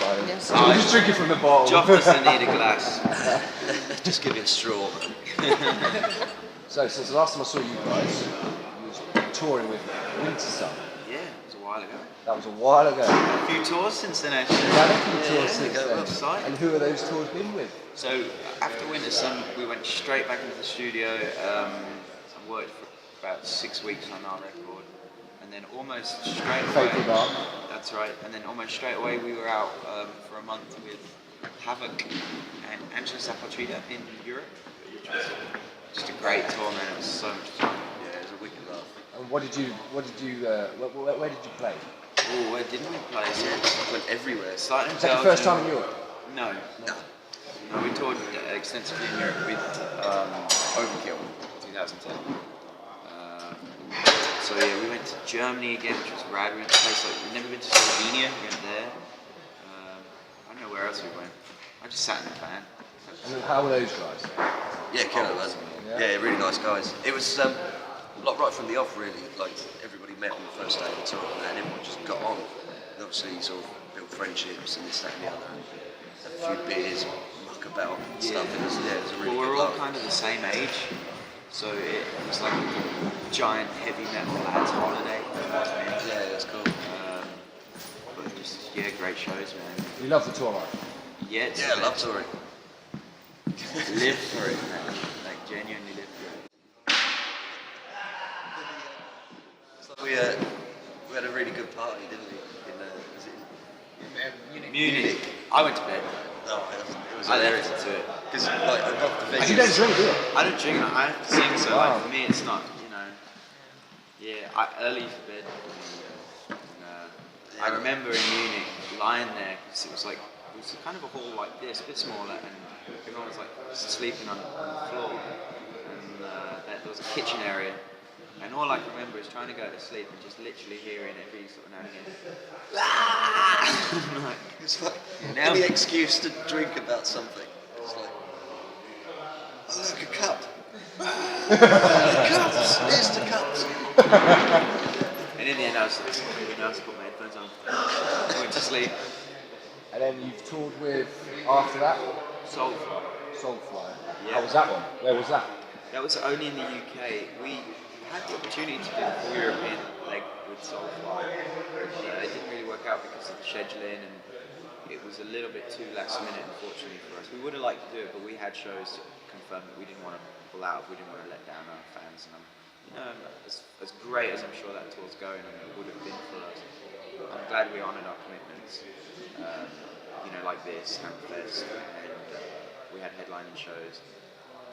fine. Yes. We'll just drink it from the bottle. Joff doesn't need a glass. Just give me a straw. So since the last time I saw you guys, you was touring with Winter Sun. Yeah, it was a while ago. That was a while ago. A few tours since then, actually. We've had a few tours Yeah, since well, then. exciting. And who are those tours been with? So after Winter Sun, we went straight back into the studio. I worked for about 6 weeks on our record, and then almost straight away. Faithful Dark. That's right. And then almost straight away, we were out for a month with Havoc and Angela Zapatruda in Europe, which was just a great tour, man. It was so much fun. Yeah, it was a wicked laugh. And where did you play? Oh, where didn't we play? Yeah, went everywhere. Starting in Was that your Belgium. first time in Europe? No. No, we toured extensively in Europe with Overkill in 2010. So yeah, we went to Germany again, which was rad. We went to a place like, we'd never been to Slovenia, we went there. I don't know where else we went. I just sat in the van. And how were those guys? Yeah, killer, man. Yeah. Yeah, really nice guys. It was like right from the off, really. Like everybody met on the first day of the tour, and everyone just got on. And obviously, sort of built friendships and this, that, and the other. Had a few beers, muck about and stuff. It was a really Well, we're good all laugh. kind of the same age, so it was like a giant heavy metal lads holiday. Yeah, it was cool. But just, yeah, great shows, man. You love the tour life? Yeah, it's Yeah, I love touring. live for it, man. Like, genuinely live for it. It's like we had a really good party, didn't we? Was it Munich. I went to bed. No, it was I hilarious. left to it. Because like above the And you figures. don't drink, do you? I don't drink, I have to sing, so Wow. like, for me it's not, you know. Yeah, early for bed. I remember in Munich lying there because it was kind of a hall like this, a bit smaller, and everyone was like sleeping on the floor. And there was a kitchen area, and all I can remember is trying to go to sleep and just literally hearing every sort of now and again. I'm like, It's like Now- any excuse to drink about something. It's like, oh look, a cup. Cups, there's the cups. and in the end I was like, I put my headphones on, I went to sleep. And then you've toured with, after that, Soulfly. Soulfly. Yeah. How was that one? Where was that? That was only in the UK. We had the opportunity to do the full European leg with Soulfly, but it didn't really work out because of the scheduling, and it was a little bit too last minute, unfortunately, for us. We would have liked to do it, but we had shows to confirm that we didn't want to pull out, we didn't want to let down our fans. And as great as I'm sure that tour's going, and it would have been for us, I'm glad we honoured our commitments. Like this, Hammerfest, and we had headlining shows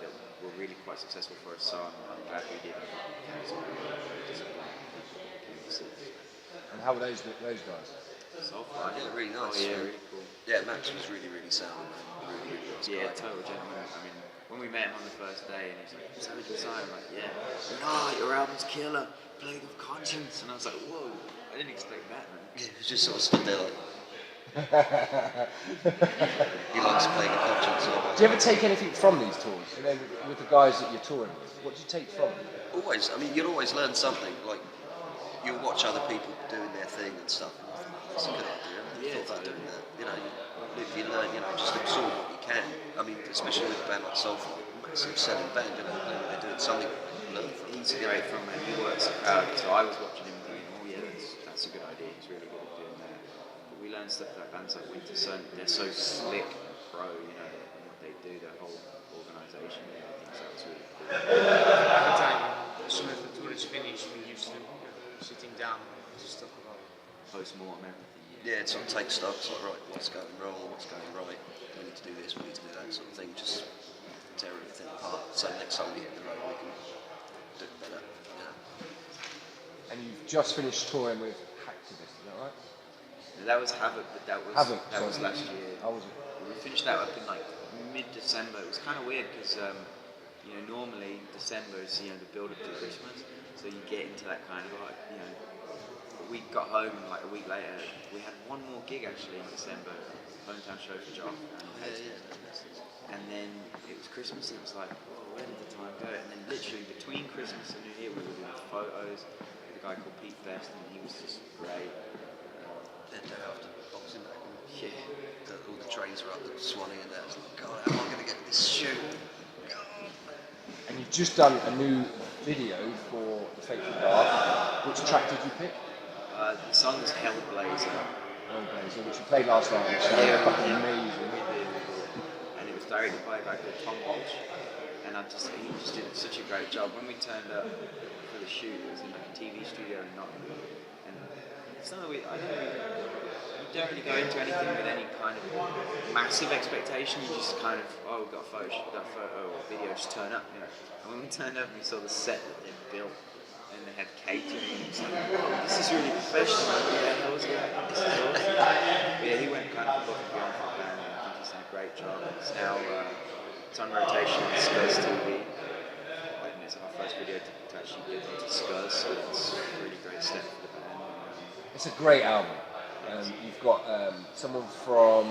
that were really quite successful for us, so I'm glad we did. And how were those guys? Soulfly. Yeah, really nice. Oh, yeah, really cool. Yeah, Max was really, really sound. Really, really nice Yeah, guy. total gentleman. I mean, when we met him on the first day, and he's like, "Savage Messiah," I'm like, "Yeah." "Oh, your album's killer. Plague of Conscience," and I was like, "Whoa, I didn't expect that, man." Yeah, he just sort of stood there like. He likes playing a conscience. Do you ever take anything from these tours? You know, with the guys that you're touring with, what do you take from them? Always, I mean, you'll always learn something. Like, you'll watch other people doing their thing and stuff, and you think, oh, that's a good idea. I Yeah, thought about totally. doing that. You learn, just absorb what you can. I mean, especially with a band like Soulfly, massive selling band, they're doing something to learn from. He's a great frontman. He works the crowd, so I was watching him thinking, "Oh yeah, that's a good idea. He's really good at doing that." But we learned stuff like bands like Winter Sun. They're so slick, pro, in what they do, their whole organisation. And everything, so it's really cool. Every time, as soon as the tour is finished, we used to sitting down and just talk about Post-mortem, everything. Yeah, it's sort of take stock, it's like, right, what's going wrong, what's going right, we need to do this, we need to do that sort of thing, just tear everything apart, so next time we hit the road we can do it better, And you've just finished touring with Hacktivist, is that right? That was Havoc, but that was Havoc, last year. How was it? We finished that up in like mid-December. It was kind of weird because normally December is the build up to Christmas, so you get into that kind of like we got home and like a week later we had one more gig actually in December, hometown show for Joff, and then it was Christmas and it was like, oh, where did the time go? And then literally between Christmas and New Year we were doing photos with a guy called Pete Best, and he was just great. Then day after boxing back. Yeah. Fraser up the Swanee, and that was like, God, how am I going to get this shoot? And you've just done a new video for The Fateful Dark. Which track did you pick? The song is Hellblazer. Hellblazer, which you played last night, which is fucking amazing. And it was directed by a guy called Tom Walsh. And he just did such a great job. When we turned up for the shoot, it was in like a TV studio in Nottingham. And it's not you don't really go into anything with any kind of massive expectation. You just kind of, we've got a photo or video, just turn up, you know. And when we turned up, we saw the set that they'd built, and they had catering, and it was like, this is really professional. Yeah, I was like, this is awesome. But yeah, he went kind of above and beyond for the band, and I think he's done a great job. It's now it's on rotation on Scuzz TV. And it's our first video to actually get into Scuzz, so it's a really great step for the band. It's a great album. You've got someone from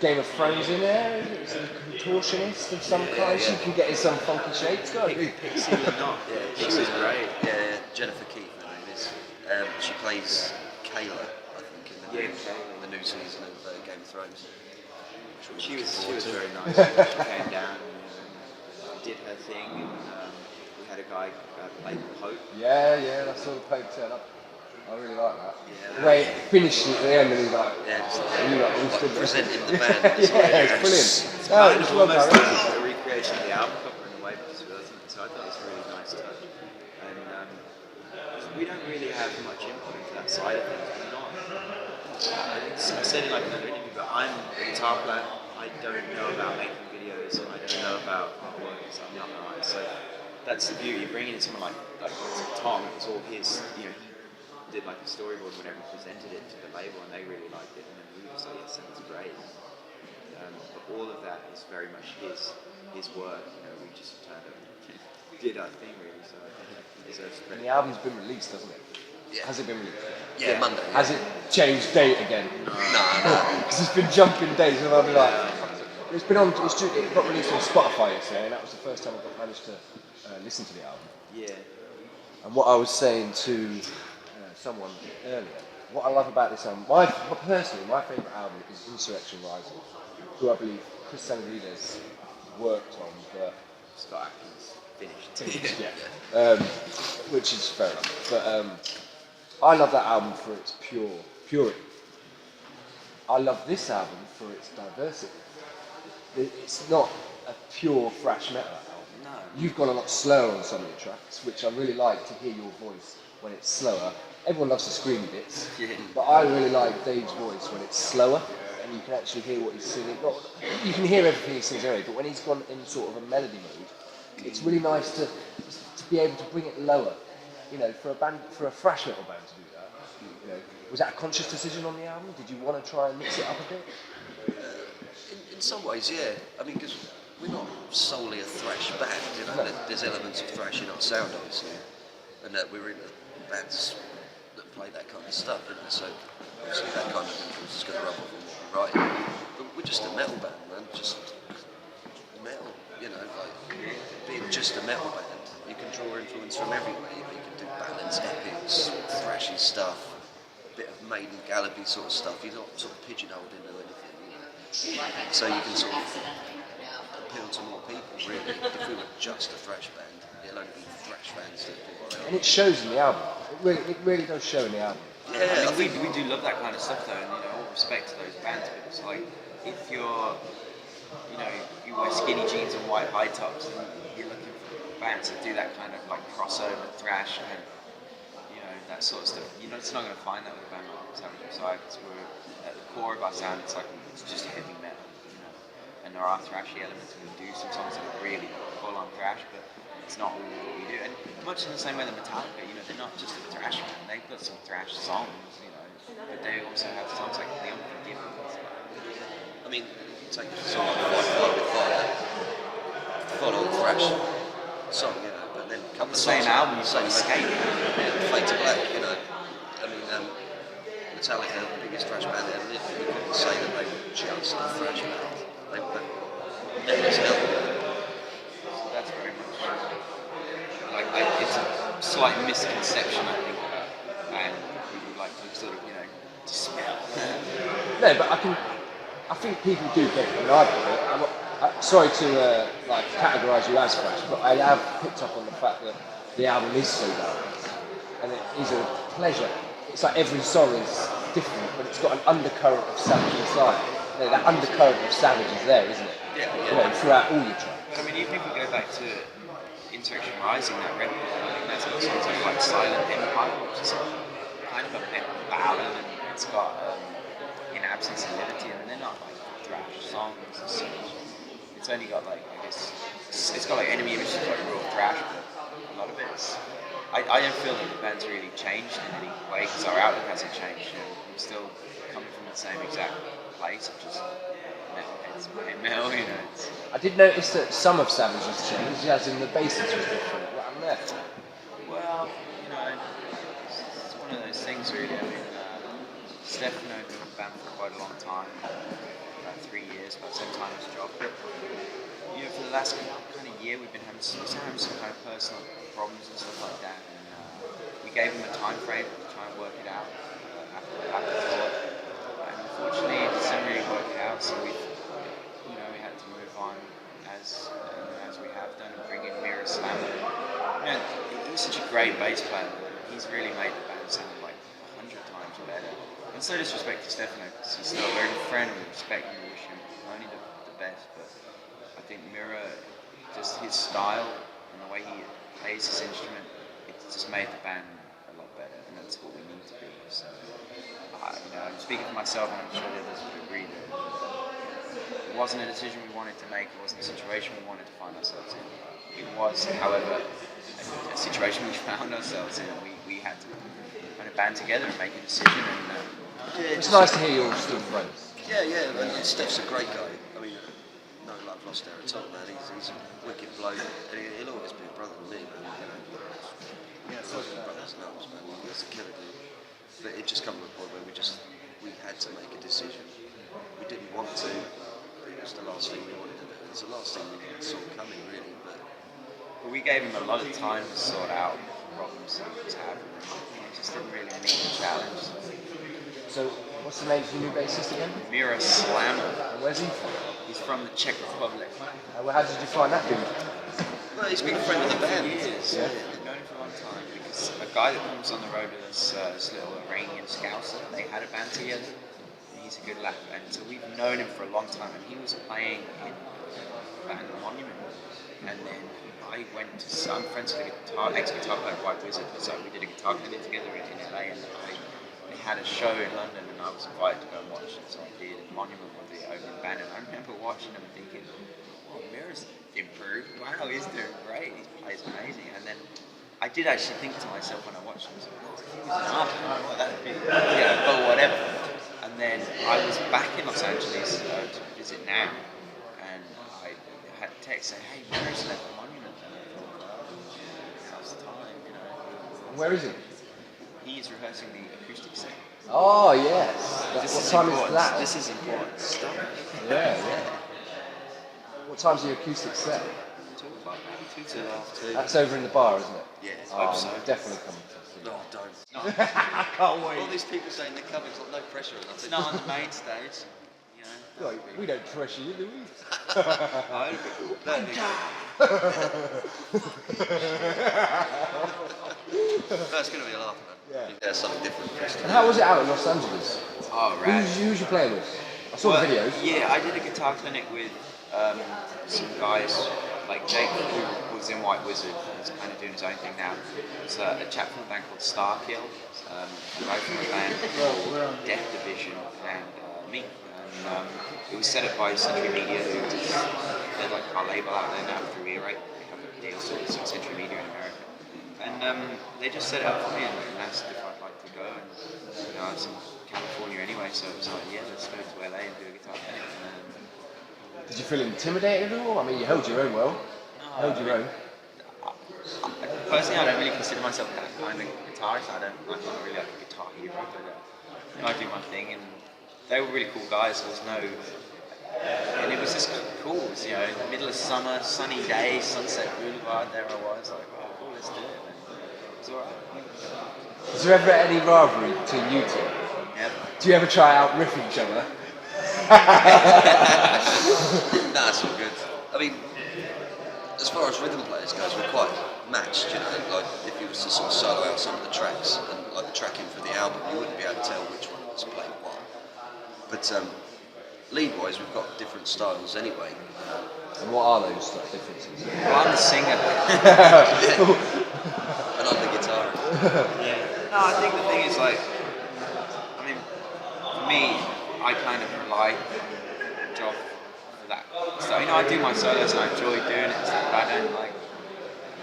Game of Thrones in there. Is it a contortionist of some kind? She can get in some funky shapes, can't you? Pixie Lynott, she was great. Yeah, Jennifer Keith, her name is. She plays Kayla, I think, in the new season of Game of Thrones. She was very nice. She came down and did her thing, and we had a guy play Pope. Yeah, I saw the Pope turn up. I really like that. Yeah. The way it finished at the end, and he's like, presenting the band. Yeah, it's brilliant. It's kind of almost a recreation of the album cover in a way, because it wasn't. So I thought it was a really nice touch. And we don't really have much input into that side of things. We're not. I said in like another interview, but I'm a guitar player. I don't know about making videos. I don't know about artwork. So I'm not an artist. So that's the beauty. Bringing in someone like Tom, it was all his. You know, he did like a storyboard whenever he presented it to the label, and they really liked it, and then we were just like, yes, that's great. But all of that is very much his work. You know, we just turned up and did our thing really. So I think he deserves And credit. the album's been released, hasn't it? Yeah. Has it been released? Yeah, Monday. Has it changed date again? No. Because it's been jumping days, and I'll be like, it's been on. It got released on Spotify yesterday, and that was the first time I managed to listen to the album. Yeah. And what I was saying to someone earlier, what I love about this album, personally, my favourite album is Insurrection Rising, who I believe Chris Sangrides worked on, but Scott Atkins finished. yeah, which is fair enough. But I love that album for its purity. I love this album for its diversity. It's not a pure thrash metal album. No. You've gone a lot slower on some of your tracks, which I really like to hear your voice when it's slower. Everyone loves the screamy bits, but I really like Dave's voice when it's slower, and you can actually hear what he's singing. You can hear everything he sings anyway, but when he's gone in sort of a melody mode, it's really nice to be able to bring it lower. You know, for a thrash metal band to do that. You know, was that a conscious decision on the album? Did you want to try and mix it up a bit? In some ways, yeah. I mean, because we're not solely a thrash band, you know. There's elements of thrash in our sound, obviously, and that we're in bands that play that kind of stuff, isn't it? So obviously that kind of influence is going to rub off on what we're writing. But we're just a metal band, man. Just metal, you know. Like being just a metal band, you can draw influence from everywhere. You know, you can do ballads, epics, thrashy stuff, a bit of Maiden Gallopy sort of stuff. You're not sort of pigeonholed into anything, you know. So you can sort of appeal to more people, really. If we were just a thrash band, it'll only be thrash fans that do what they And it shows in the album. It really does show in the album. I mean, we do love that kind of stuff though, and you know, all respect to those bands, but it's like if you wear skinny jeans and white high tops, and you're looking for bands that do that kind of like crossover thrash and that sort of stuff. You know, it's not going to find that with a band like Savage Messiah, because we're at the core of our sound. It's just heavy metal, you know, and there are thrashy elements. We do some songs that are really full on thrash, but it's not really what we do. And much in the same way that Metallica, you know, they're not just a thrash band. They've got some thrash songs, you know, but they also have songs like The Unforgiven. I mean, you take a song like Fight Fire with Fire, full on thrash song, you know, but then a couple of same songs, album, same Escape. Fade to Black, you know. I mean, Metallica, the biggest thrash band ever lived, you couldn't say that they were just a thrash band. They were metal as hell. That's very much it's a slight misconception, I think, and we would like to sort of, dispel. No, but I can I think people do get it, and I've got it. Sorry to categorise you as Crash, but I have picked up on the fact that the album is so loud, and it is a pleasure. It's like every song is different, but it's got an undercurrent of Savage inside. That undercurrent of Savage is there, isn't it? Yeah. Throughout all your tracks. But I mean, even if we go back to Insurrection Rising, that record, I think that's got songs like Silent Empire, which is kind of a bit ballad, and it's got In Absence of Liberty, and they're not like thrash songs as such. It's only got like, I guess, it's got like Enemy, which is like real thrash, but a lot of it's. I don't feel that the band's really changed in any way, because our outlook hasn't changed. I'm still coming from the same exact place, which is metalheads playing metal, I did notice that some of Savage has changed, as in the bassist was different. What happened there? Well, it's one of those things really. I mean, Stefano had been with the band for quite a long time, about 3 years, about the same time as Job. But, for the last kind of year, we've been having some kind of personal problems and stuff like that, and we gave him a time frame to try and work it out after the tour. And unfortunately, it didn't really work out, so we had to move on as we have done and bring in Mira Slammer. He's such a great bass player. He's really made the band sound like 100 times better. And so disrespect to Stefano, because he's still a very good friend, and we respect him and wish him only the best. But I think Mira, just his style and the way he plays his instrument, it's just made the band a lot better, and that's what we need to be. So, I'm speaking for myself, and I'm sure the others would agree that it wasn't a decision we wanted to make, it wasn't a situation we wanted to find ourselves in. It was, however, a situation we found ourselves in. We had to kind of band together and make a decision. And It's nice to hear you're still friends. Yeah, and Steph's a great guy. I mean, no love lost there at all, man. He's a wicked bloke, and he'll always be a brother to me, man. Brothers and uncles, man. He's a killer dude. But it just come to a point where we had to make a decision. We didn't want to. It was the last thing we wanted to do. It's the last thing we saw coming, really. But we gave him a lot of time to sort out problems he was having. He just didn't really meet the challenge. So, what's the name of your new bassist again? Mira Slammer. And where's he from? He's from the Czech Republic. How did you find that dude? well, he's been a friend of the band. Years. Yeah. We've known him for a long time, because a guy that comes on the road with us, this little Iranian Scouser, they had a band together. And he's a good lad, and so we've known him for a long time. And he was playing in the band Monument, and then I went to some friends with a ex-guitar player, White Wizard, so we did a guitar clinic together in LA, and they had a show in London, and I was invited to go and watch it, so I did. And Monument was the opening band, and I remember watching them and thinking, oh, Mira's improved. Wow, he's doing great. He plays amazing. And then I did actually think to myself when I watched him, I was like, oh, if he was an artist, that'd be, but whatever. And then I was back in Los Angeles to visit now, and I had a text saying, hey, Mira's left the Monument. And I thought, how's the time, Where is he? He's rehearsing the acoustic set. Oh, yes. What time is that? This is important stuff. Yeah. What time's the acoustic set? 2 o'clock, maybe 2 to half 2. That's over in the bar, isn't it? Yeah, I hope so. I'm definitely coming to see no, it. don't. I can't wait. All these people saying they're coming, it's like no pressure or It's nothing. not on the main stage, Like, we don't pressure you, do we? Oh, it'd be cool. That'd be That's going to be a laugh, man. Yeah. There's something different. And how was it out in Los Angeles? Oh, right. Who's you playing with? I saw the videos. Yeah, I did a guitar clinic with some guys like Jake, who was in White Wizard and is kind of doing his own thing now. There's a chap from a band called Starkill, a guy from a band called Death Division, and me. And it was set up by Century Media, they're like our label out there now through Earache. They have a deal with Century Media in America. And they just set it up for me and asked if I'd like to go. And I was in California anyway, so it was like, yeah, let's go to LA and do a guitar clinic. Did you feel intimidated at all? I mean, you held your own well. Held your own. Personally, I don't really consider myself that kind of guitarist. I'm not really like a guitar hero, but I do my thing. And they were really cool guys. There was no, and it was just cool. It was, in the middle of summer, sunny day, Sunset Boulevard. There I was, like, oh, cool, let's do it. And it was alright. Is there ever any rivalry between you two? Yeah. Do you ever try out riff each other? Nah, it's all good. I mean, as far as rhythm players goes, we're quite matched, you know. Like, if you was to sort of solo out some of the tracks and like the tracking for the album, you wouldn't be able to tell which one was playing what. But lead-wise, we've got different styles anyway. And what are those differences? Well, I'm the singer. And I'm the guitarist. Yeah. No, I think the thing is like, I mean, for me, I kind of rely on Joff for that. So, you know, I do my solos and I enjoy doing it and stuff, but I don't like,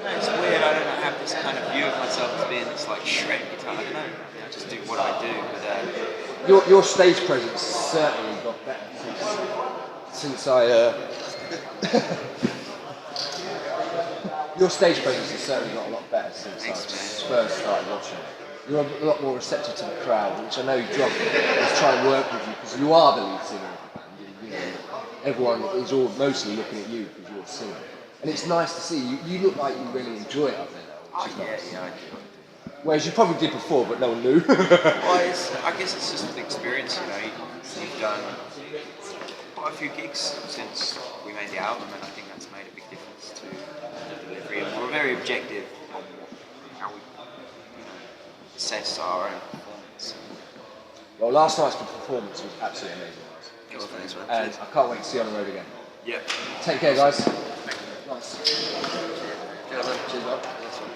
no, it's weird, I don't have this kind of view of myself as being this like shred guitar, I don't know, I just do what I do, but Your stage presence certainly got better since I. Your stage presence has certainly got a lot better since Thanks, I man. first started watching it. You're a lot more receptive to the crowd, which I know Jock is trying to work with you because you are the lead singer of the band. You know, everyone is all mostly looking at you because you're the singer, and it's nice to see you. You look like you really enjoy it up there, though, which is nice. yeah, I do. Whereas you probably did before, but no one knew. Well, I guess it's just the experience, you know. You've done quite a few gigs since we made the album, and I think that's made a big difference to the delivery. And we're very objective on how we, you know, assess our own performance. Well, last night's performance was absolutely amazing, guys. Well, thanks, man. And I can't wait to see you on the road again. Yeah. Take care, guys. Nice. Yeah, man. Cheers, bud. Nice one.